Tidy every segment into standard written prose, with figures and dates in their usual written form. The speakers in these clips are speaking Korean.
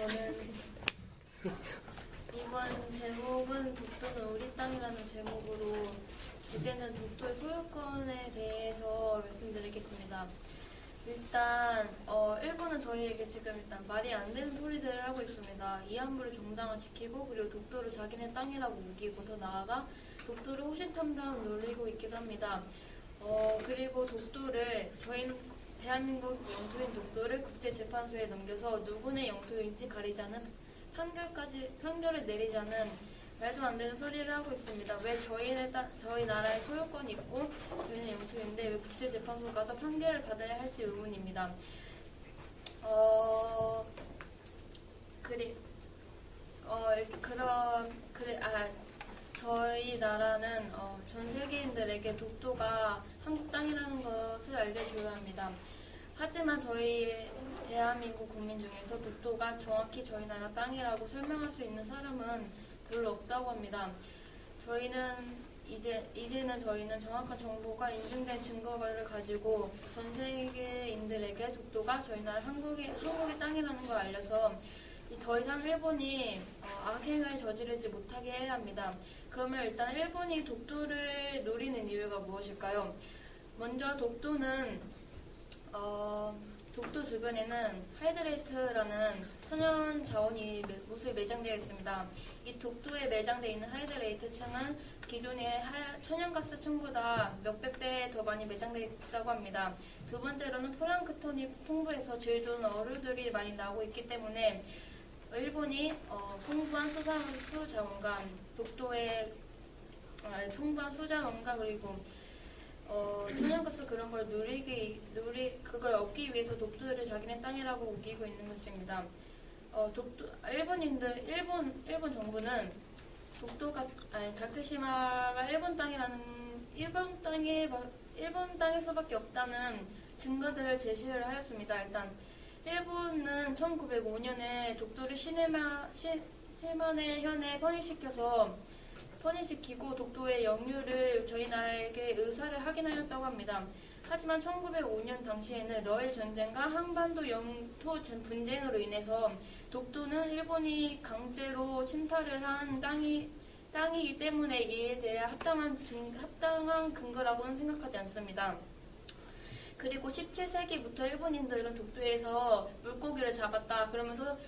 저는 이번 제목은 독도는 우리 땅이라는 제목으로 주제는 독도의 소유권에 대해서 말씀드리겠습니다. 일단 일본은 저희에게 지금 일단 말이 안 되는 소리들을 하고 있습니다. 위안부를 정당화시키고 그리고 독도를 자기네 땅이라고 우기고 더 나아가 독도를 호신탐탐 노리고 있기도 합니다. 그리고 독도를 대한민국 영토인 독도를 국제재판소에 넘겨서 누구네 영토인지 가리자는 판결을 내리자는 말도 안 되는 소리를 하고 있습니다. 왜 저희 나라에 소유권이 있고 저희는 영토인데 왜 국제재판소 가서 판결을 받아야 할지 의문입니다. 저희 나라는 전 세계인들에게 독도가 한국 땅이라는 것을 알려줘야 합니다. 하지만 저희 대한민국 국민 중에서 독도가 정확히 저희 나라 땅이라고 설명할 수 있는 사람은 별로 없다고 합니다. 이제는 저희는 정확한 정보가 인증된 증거를 가지고 전 세계인들에게 독도가 저희 나라 한국의 땅이라는 걸 알려서 더 이상 일본이 악행을 저지르지 못하게 해야 합니다. 그러면 일단 일본이 독도를 노리는 이유가 무엇일까요? 먼저 독도는 독도 주변에는 하이드레이트라는 천연 자원이 무수히 매장되어 있습니다. 이 독도에 매장되어 있는 하이드레이트 층은 기존의 천연가스 층보다 몇백 배 더 많이 매장되어 있다고 합니다. 두 번째로는 플랑크톤이 풍부해서 질 좋은 어류들이 많이 나오고 있기 때문에 일본이 풍부한 수자원과 독도의 풍부한 수자원과 그리고 천연가스 그런 걸 그걸 얻기 위해서 독도를 자기네 땅이라고 우기고 있는 것입니다. 일본 정부는 다케시마가 일본 땅에서밖에 없다는 증거들을 제시를 하였습니다. 일단 일본은 1905년에 독도를 시마네 현에 편입시키고 독도의 영유를 저희 나라에게 의사를 확인하였다고 합니다. 하지만 1905년 당시에는 러일 전쟁과 한반도 영토 분쟁으로 인해서 독도는 일본이 강제로 침탈을 한 땅이기 때문에 이에 대해 합당한 근거라고는 생각하지 않습니다. 그리고 17세기부터 일본인들은 독도에서 물고기를 잡았다. 그러면서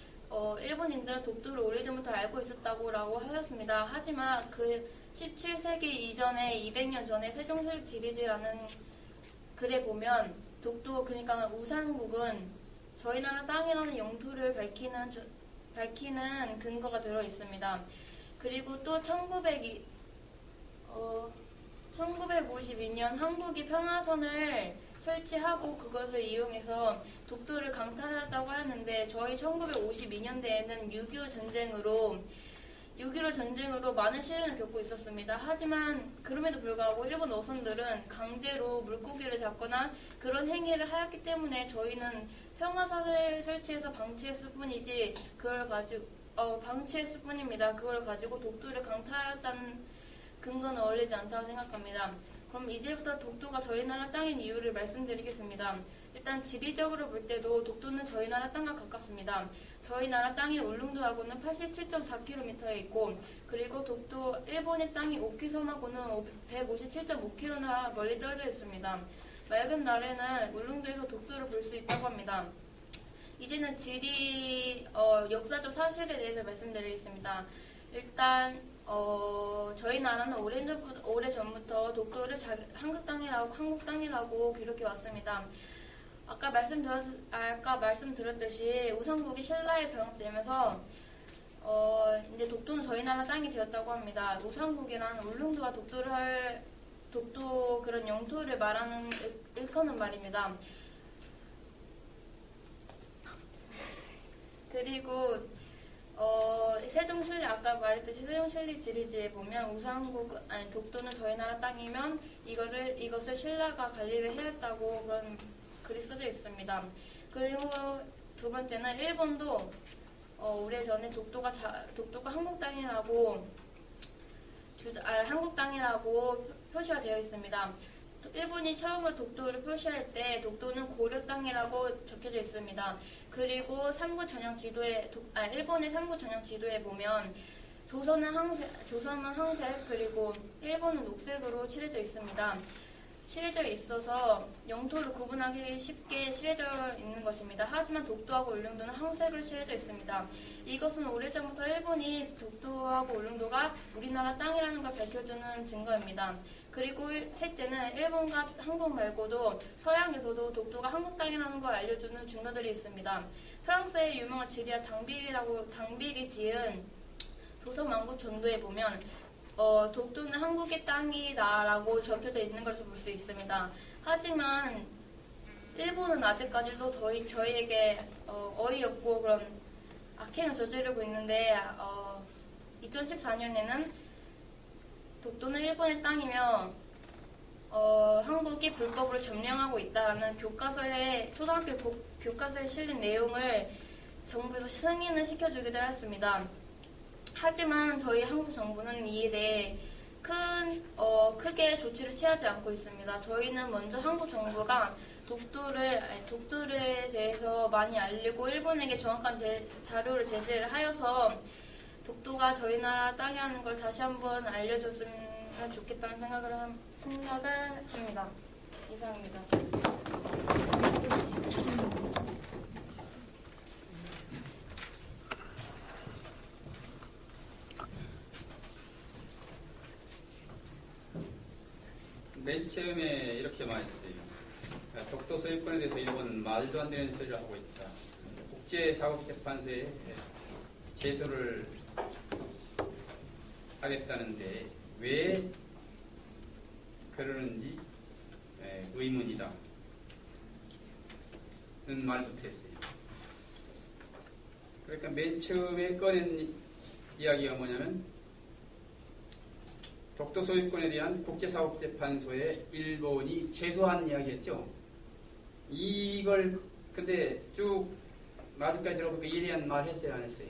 일본인들은 독도를 오래전부터 알고 있었다고 하였습니다. 하지만 그 17세기 이전에 200년 전에 세종실 지리지라는 글에 보면 그러니까 우산국은 저희 나라 땅이라는 영토를 밝히는 근거가 들어 있습니다. 그리고 또 1952년 한국이 평화선을 설치하고 그것을 이용해서 독도를 강탈하였다고 하는데 저희 1952년대에는 6.25 전쟁으로 많은 시련을 겪고 있었습니다. 하지만 그럼에도 불구하고 일본 어선들은 강제로 물고기를 잡거나 그런 행위를 하였기 때문에 저희는 평화선을 설치해서 방치했을 뿐입니다. 그걸 가지고 독도를 강탈했다는 근거는 어울리지 않다고 생각합니다. 그럼 이제부터 독도가 저희 나라 땅인 이유를 말씀드리겠습니다. 일단 지리적으로 볼 때도 독도는 저희 나라 땅과 가깝습니다. 저희 나라 땅이 울릉도하고는 87.4km에 있고 그리고 일본의 땅이 오키섬하고는 157.5km나 멀리 떨어져 있습니다. 맑은 날에는 울릉도에서 독도를 볼 수 있다고 합니다. 이제는 역사적 사실에 대해서 말씀드리겠습니다. 일단 저희 나라는 오래전부터 독도를 한국 땅이라고 기록해 왔습니다. 아까 말씀드렸듯이 우상국이 신라에 병합되면서 이제 독도는 저희 나라 땅이 되었다고 합니다. 우상국이란 울릉도와 독도 그런 영토를 말하는 일컫는 말입니다. 그리고 아까 말했듯이 세종실리 지리지에 보면 독도는 저희 나라 땅이면 이것을 신라가 관리를 해야했다고 그런 글이 써져 있습니다. 그리고 두 번째는 일본도 오래전에 독도가 한국 땅이라고 표시가 되어 있습니다. 일본이 처음으로 독도를 표시할 때 독도는 고려 땅이라고 적혀져 있습니다. 그리고 일본의 3구 전형 지도에 보면 조선은 황색 그리고 일본은 녹색으로 칠해져 있습니다. 칠해져 있어서 영토를 구분하기 쉽게 칠해져 있는 것입니다. 하지만 독도하고 울릉도는 황색으로 칠해져 있습니다. 이것은 오래전부터 일본이 독도하고 울릉도가 우리나라 땅이라는 걸 밝혀주는 증거입니다. 그리고 셋째는 일본과 한국 말고도 서양에서도 독도가 한국 땅이라는 걸 알려주는 증거들이 있습니다. 프랑스의 유명한 지리아 당빌이 지은 조선 왕국 전도에 보면 독도는 한국의 땅이다라고 적혀져 있는 것을 볼 수 있습니다. 하지만 일본은 아직까지도 저희에게 어이없고 그런 악행을 저지르고 있는데 2014년에는 독도는 일본의 땅이며 한국이 불법으로 점령하고 있다라는 초등학교 교과서에 실린 내용을 정부에서 승인을 시켜주기도 하였습니다. 하지만 저희 한국 정부는 이에 대해 크게 조치를 취하지 않고 있습니다. 저희는 먼저 한국 정부가 독도에 대해서 많이 알리고 일본에게 정확한 자료를 제시를 하여서 독도가 저희 나라 땅이라는 걸 다시 한번 알려줬으면 좋겠다는 생각을 합니다. 이상입니다. 맨 처음에 이렇게 말했어요. 독도 소유권에 대해서 일본은 말도 안 되는 소리를 하고 있다. 국제사법재판소에 제소를 하겠다는데 왜 그러는지 의문이다. 는 말부터 했어요. 그러니까 맨 처음에 꺼낸 이야기가 뭐냐면 독도 소유권에 대한 국제사법재판소에 일본이 제소한 이야기였죠. 이걸 근데 쭉 마지막까지 들어보니까 이에 대한 말 했어요, 안 했어요?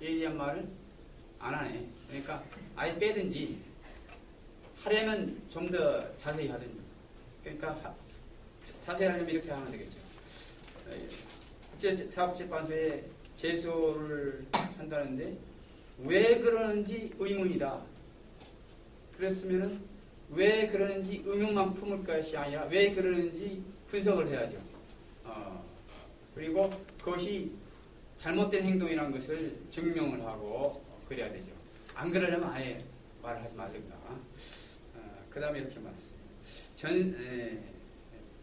이에 대한 말을 안 하네. 그러니까 아예 빼든지 하려면 좀 더 자세히 하든지. 그러니까 자세히 하려면 이렇게 하면 되겠죠. 국제사법재판소에 제소를 한다는데 왜 그러는지 의문이다. 그랬으면은 왜 그러는지 의문만 품을 것이 아니라 왜 그러는지 분석을 해야죠. 그리고 그것이 잘못된 행동이라는 것을 증명을 하고 그래야 되죠. 안 그러려면 아예 말을 하지 말든가. 그 다음에 이렇게 말했어요.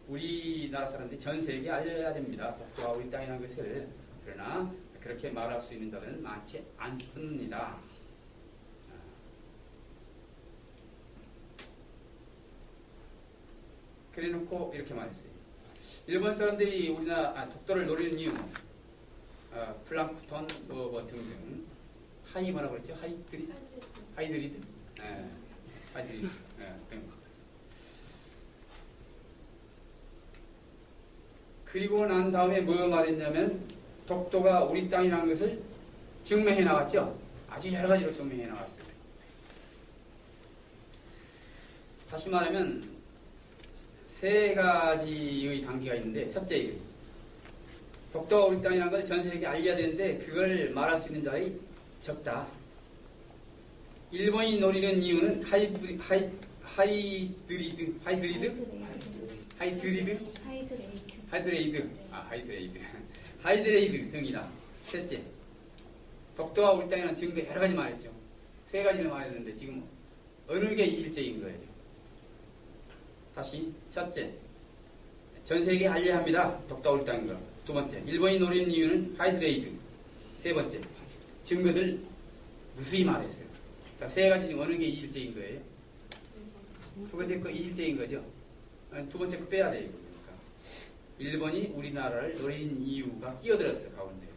우리나라 사람들이 전 세계에 알려야 됩니다. 독도가 우리 땅이라는 것을. 그러나 그렇게 말할 수 있는 자들은 많지 않습니다. 그래 놓고 이렇게 말했어요. 일본 사람들이 우리나라 독도를 노리는 이유, 플랑크톤 등등 뭐라고 그랬죠? 하이드리드? 하이드리드 등. 그리고 난 다음에 뭐 말했냐면 독도가 우리 땅이라는 것을 증명해 나갔죠. 아주 여러 가지로 증명해 나갔어요. 다시 말하면 세 가지의 단계가 있는데, 첫째, 독도가 우리 땅이라는 걸 전 세계에 알려야 되는데 그걸 말할 수 있는 자들이 적다. 일본이 노리는 이유는 하이드리드 등이다. 셋째, 독도가 우리 땅이라는 증거 여러 가지 말했죠. 세 가지를 말했는데 지금 어느 게 일제인 거예요? 다시 첫째, 전 세계에 알려야 합니다. 독도가 우리 땅인 거. 두 번째, 일본이 노리는 이유는 하이드레이드. 세 번째, 증거들 무수히 말했어요. 자, 세 가지 중 어느 게 이일제인 거예요? 두 번째 거 이일제인 거죠. 두 번째 거 빼야 돼요. 그러니까 일본이 우리나라를 노리는 이유가 끼어들었어요, 가운데.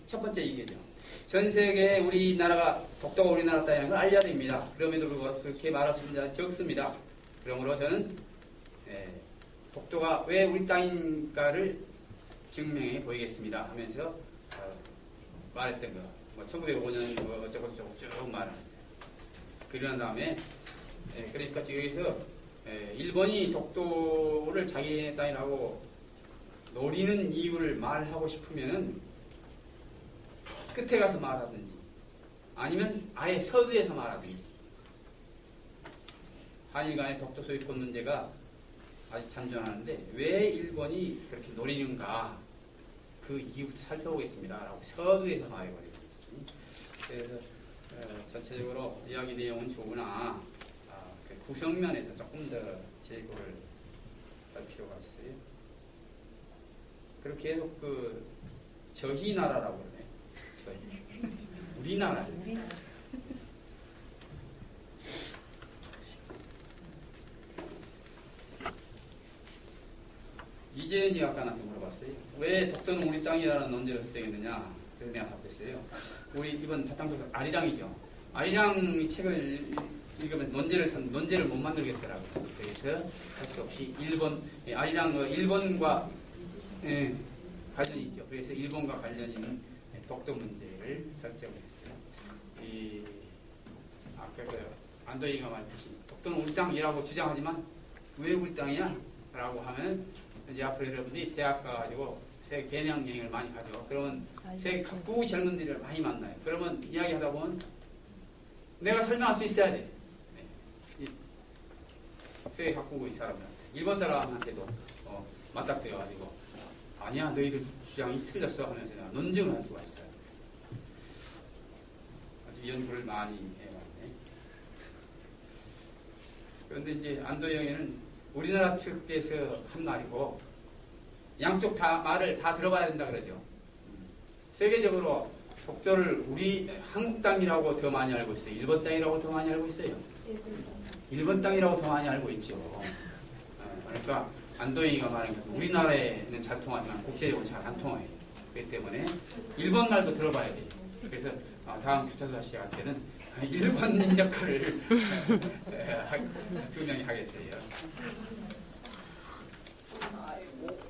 첫 번째 얘기죠. 전 세계에 우리나라가 독도가 우리나라 땅이라는 걸 알려야 됩니다. 그럼에도 불구하고 그렇게 말할 수 있는 자는 적습니다. 그러므로 저는 독도가 왜 우리 땅인가를 증명해 보이겠습니다 하면서 말했던 거. 1905년 어쩌고저쩌고 쭉 말합니다. 그러한 다음에 그러니까 지금 여기서 일본이 독도를 자기네 땅이라고 노리는 이유를 말하고 싶으면은 끝에 가서 말하든지 아니면 아예 서두에서 말하든지. 한일 간의 독도 소유권 문제가 아직 잔존하는데 왜 일본이 그렇게 노리는가 그 이유부터 살펴보겠습니다 라고 서두에서 말해버리는 거지. 그래서 전체적으로 이야기 내용은 좋으나 그 구성면에서 조금 더 제고를 할 필요가 있어요. 그리고 계속 그 저희 나라라고 그러네. 저희. 우리나라. 이재현이 아까 나한테 물어봤어요. 왜 독도는 우리 땅이라는 논제를 설정했느냐? 그래서 내가 답했어요. 우리 이번 바탕조사 아리랑이죠. 아리랑 책을 읽으면 논제를 못 만들겠더라고요. 그래서 할 수 없이 아리랑 일본과 관련이 있죠. 그래서 일본과 관련 있는 독도 문제를 설정했어요. 아까 안도희가 말했듯이 독도는 우리 땅이라고 주장하지만 왜 우리 땅이야? 라고 하면 이제 앞으로 여러분들이 대학 가가지고 세계 개량 여행을 많이 가죠. 그러면 세계 각국의 젊은이들을 많이 만나요. 그러면 이야기하다 보면 내가 설명할 수 있어야 돼. 세계 각국의 사람들한테. 일본 사람한테도 맞닥뜨려가지고 아니야 너희들 주장이 틀렸어 하면서 내가 논증을 할 수가 있어요. 아주 연구를 많이 해왔네. 그런데 이제 안도영에는 우리나라 측에서 한 말이고 양쪽 다 말을 다 들어봐야 된다 그러죠. 세계적으로 독도를 우리 한국 땅이라고 더 많이 알고 있어요. 일본 땅이라고 더 많이 알고 있어요. 일본 땅이라고 더 많이 알고 있죠. 그러니까 안도영이가 말한 것은 우리나라에는 잘 통하지만 국제적으로 잘 안 통해요. 그렇기 때문에 일본 말도 들어봐야 돼요. 그래서 다음 교차수 씨한테는 일본 역할을 두 명이 하겠어요. 아이고.